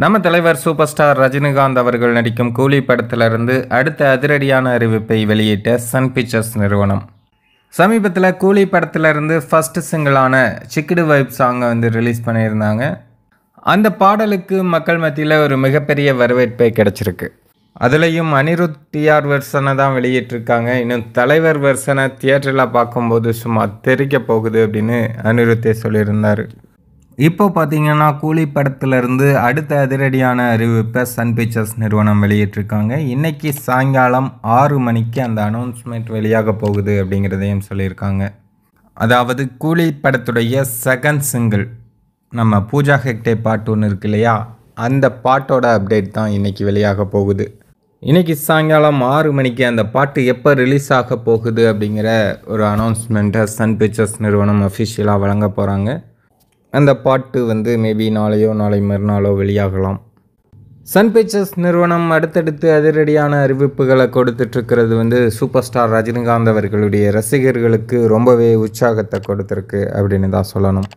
நம்ம தலைவர் super star Rajinikanth அவர்கள் நடிக்கும் கூலி படத்திலிருந்து அடுத்த அதிரடியான அறிவிப்பை வெளியிட்ட சன் பிக்சர்ஸ் நிறுவனம். சமீபத்தில் கூலி படத்திலிருந்து ஃபர்ஸ்ட் சிங்கிளான சிக்கிடு வைப் சாங்கை ரிலீஸ் பண்ணியிருந்தாங்க. அந்த பாடலுக்கு மக்கள் மத்தியில் ஒரு மிகப்பெரிய வரவேற்பை கிடைச்சிருக்கு. அதுலேயும் அனிருத் டிஆர் வெர்ஷனை தான் வெளியிட்டிருக்காங்க. இன்னும் தலைவர் வெர்ஷனை தியேட்டரில் பார்க்கும்போது சும்மா தெரிக்க போகுது அப்படின்னு அனிருத்தே சொல்லியிருந்தார். இப்போ பார்த்தீங்கன்னா கூலி படத்திலிருந்து அடுத்த அதிரடியான அறிவிப்பை சன் பிக்சர்ஸ் நிறுவனம் வெளியிட்டிருக்காங்க. இன்றைக்கி சாயங்காலம் 6 மணிக்கு அந்த அனௌன்ஸ்மெண்ட் வெளியாக போகுது அப்படிங்கிறதையும் சொல்லியிருக்காங்க. அதாவது கூலி படத்துடைய செகண்ட் சிங்கிள் நம்ம பூஜா ஹெக்டே பாட்டு ஒன்று இருக்கு இல்லையா, அந்த பாட்டோட அப்டேட் தான் இன்றைக்கி வெளியாக போகுது. இன்றைக்கி சாயங்காலம் 6 மணிக்கு அந்த பாட்டு எப்போ ரிலீஸ் ஆக போகுது அப்படிங்கிற ஒரு அனௌன்ஸ்மெண்ட்டை சன் பிக்சர்ஸ் நிறுவனம் அஃபிஷியலாக வழங்க போகிறாங்க. அந்த பாட்டு மேபி நாளையோ நாளை மறுநாளோ வெளியாகலாம். சன் பிக்சர்ஸ் நிறுவனம் அடுத்தடுத்து அதிரடியான அறிவிப்புகளை கொடுத்துட்ருக்கிறது சூப்பர் ஸ்டார் ரஜினிகாந்த் அவர்களுடைய ரசிகர்களுக்கு ரொம்பவே உற்சாகத்தை கொடுத்துருக்கு அப்படின்னு தான் சொல்லணும்.